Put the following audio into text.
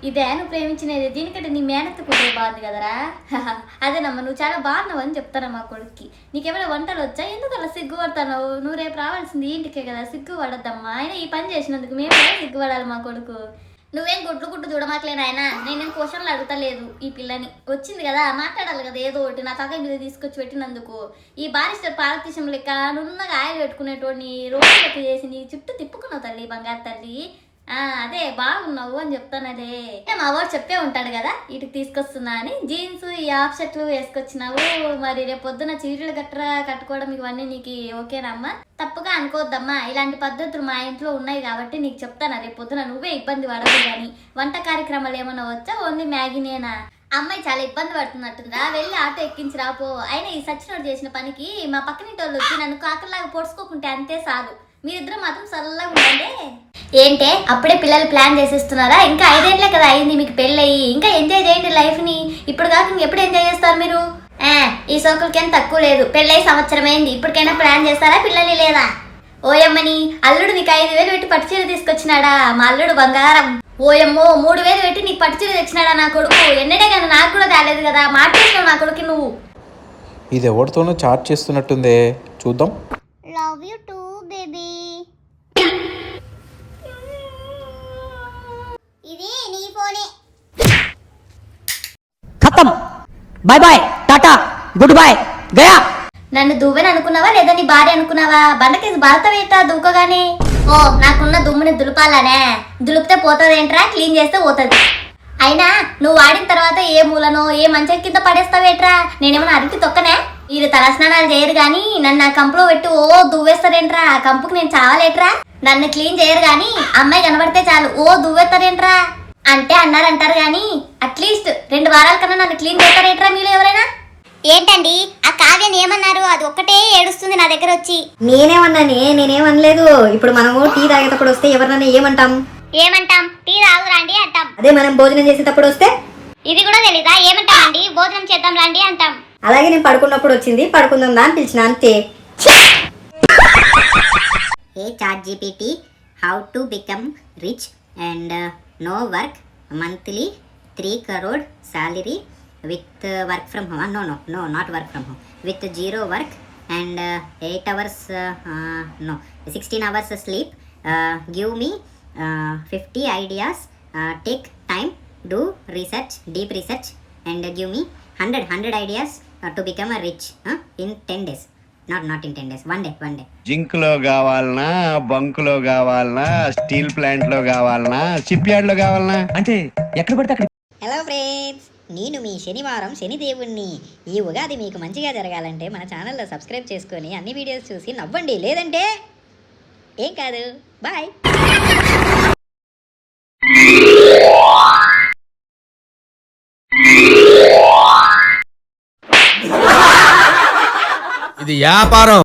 ఇదే నువ్వు ప్రేమించినది, దీనికంటే నీ మేనత్త కూతురు బాగుంది కదరా. అదేనమ్మా, నువ్వు చాలా బాగున్నావు అని చెప్తాను మా కొడుక్కి. నీకేమైనా వంటలు వచ్చా? ఎందుకు అలా సిగ్గుపడతావు? నువ్వు రేపు రావాల్సింది ఇంటికే కదా, సిగ్గుపడద్దమ్మా. ఆయన ఈ పని చేసినందుకు మేము సిగ్గుపడాలి మా కొడుకు. నువ్వేం గుడ్లు చూడమాకలేను ఆయన, నేనేం క్వశ్చన్లు అడుగుతలేదు. ఈ పిల్లని వచ్చింది కదా మాట్లాడాలి కదా ఏదో ఒకటి, నా తగ్గ మీద తీసుకొచ్చి పెట్టినందుకు. ఈ బారిస్టర్ పాలతీశం లెక్క నున్నగా ఆయిల్ పెట్టుకునేటోడిని రోజు లెక్క చేసి నీ చుట్టూ తిప్పుకున్నావు తల్లి, బంగారు తల్లి. అదే బాగున్నావు అని చెప్తాను. అదే మా వాడు చెప్పే ఉంటాడు కదా ఇటుకి తీసుకొస్తున్నా అని. జీన్స్ ఈ హాఫ్ షర్ట్లు వేసుకొచ్చినావు, మరి రేపు పొద్దున చీరలు గట్రా కట్టుకోవడం ఇవన్నీ నీకు ఓకేనమ్మా? తప్పుగా అనుకోవద్దమ్మా, ఇలాంటి పద్ధతులు మా ఇంట్లో ఉన్నాయి కాబట్టి నీకు చెప్తాను. రేపు పొద్దున నువ్వే ఇబ్బంది పడవు కానీ. వంట కార్యక్రమాలు ఏమైనా వచ్చా? ఓన్లీ మ్యాగీనేనా? అమ్మాయి చాలా ఇబ్బంది పడుతున్నట్టుందా, వెళ్ళి ఆటో ఎక్కించి రాపో. అయినా ఈ సచ్చినోడు చేసిన పనికి మా పక్కనింటి వాళ్ళు వచ్చి నన్ను కాకలాగా పొడుచుకోకుంటే అంతే చాలు. మీరిద్దరు మాత్రం చల్లగా ఉండండి. ఏంటే అప్పుడే పిల్లలు ప్లాన్ చేసేస్తున్నారా? ఇంకా 5 ఏళ్ళే కదా అయింది మీకు పెళ్ళయి, ఇంకా ఎంజాయ్ చేయండి లైఫ్ని. ఇప్పుడు కాక ఎప్పుడు ఎంజాయ్ చేస్తారు మీరు? ఈ సోకులకేం తక్కువ లేదు, పెళ్ళయి సంవత్సరం అయింది, ఇప్పటికైనా ప్లాన్ చేస్తారా పిల్లలు లేదా? ఓయమ్మని అల్లుడు నీకు 5,000 పెట్టి పట్టుచీర తీసుకొచ్చినాడా? మా అల్లుడు బంగారం. ఓయమ్మో 3,000 పెట్టి నీకు పట్టుచీర తెచ్చినాడా నా కొడుకు? ఎన్నడే కానీ నాకు కూడా తేలేదు కదా, మాట్లాడుతున్నావు నా కొడుకు నువ్వు. ఇది ఎవరితోనో చాట్ చేస్తున్నట్టుందే, చూద్దాం. Love you too baby. ఇది నీ ఫోనే. ఖతం, bye bye, tata, good boy, గయా. నన్ను దువ్వని అనుకున్నావా లేదా నీ భార్య అనుకున్నావా? బండకేసి బాధవేటా దూకగానే? ఓ నాకున్న దుమ్ముని దులపాలనే, దులిపితే పోతుందేంట్రా, క్లీన్ చేస్తే పోతుంది. అయినా నువ్వు వాడిన తర్వాత ఏ మూలనో ఏ మంచం కింద పడేస్తావేట్రా? నేనేమన్నా అరికి తొక్కనే? వీరు తలస్నానాలు చేయరు గాని నన్ను ఆ కంపులో పెట్టి ఓ దువ్వేస్తారేంట్రా? ఆ కంపుకి నేను చావాలేట్రా? నన్ను క్లీన్ చేయరు గాని అమ్మాయి కనబడితే చాలు ఓ దువ్వేస్తారేంట్రా? అంటే అన్నారంటారు గాని అట్లీస్ట్ 2 వారాల కన్నా నన్ను క్లీన్ చేస్తారేంట్రా మీరు ఎవరైనా? ఏంటండి ఆ కావ్యని ఏమన్నారు? అది ఒక్కటే ఏడుస్తుంది నా దగ్గర వచ్చి. నేనేమనలేదు. ఇప్పుడు మనము టీ తాగేటప్పుడు వస్తే ఎవరినైనా ఏమంటాం? టీ తాగురండి అంటాం. అదే మనం భోజనం చేసేటప్పుడు వస్తే? ఇది కూడా తెలీదా? ఏమంటామండి? భోజనం చేద్దాం రండి అంటాం. అలాగే నేను పడుకున్నప్పుడు వచ్చింది, పడుకుందాం దా అని పిలిచిన అంతే. Hey ChatGPT, how to become rich and no work, monthly 3 crore salary with work from home. No, not work from home. With 0 work and 8 hours, 16 hours sleep. Give me 50 ideas. Take time, do research, deep research, and give me 100 ideas to become a rich in 10 days. Not in 10 days, one day. Zinc లో కావాలనా, bunk లో కావాలనా, steel plant లో కావాలనా, ship yard లో కావాలనా, అంటే ఎక్కడ పడితే అక్కడ. హలో ఫ్రెండ్స్, నేను మీ శనివారం శనిదేవుణ్ణి. ఈ ఉగాది మీకు మంచిగా జరగాలంటే మన ఛానల్లో సబ్స్క్రైబ్ చేసుకొని అన్ని వీడియోస్ చూసి నవ్వండి, లేదంటే ఏం కాదు. బాయ్. ఇది వ్యాపారం.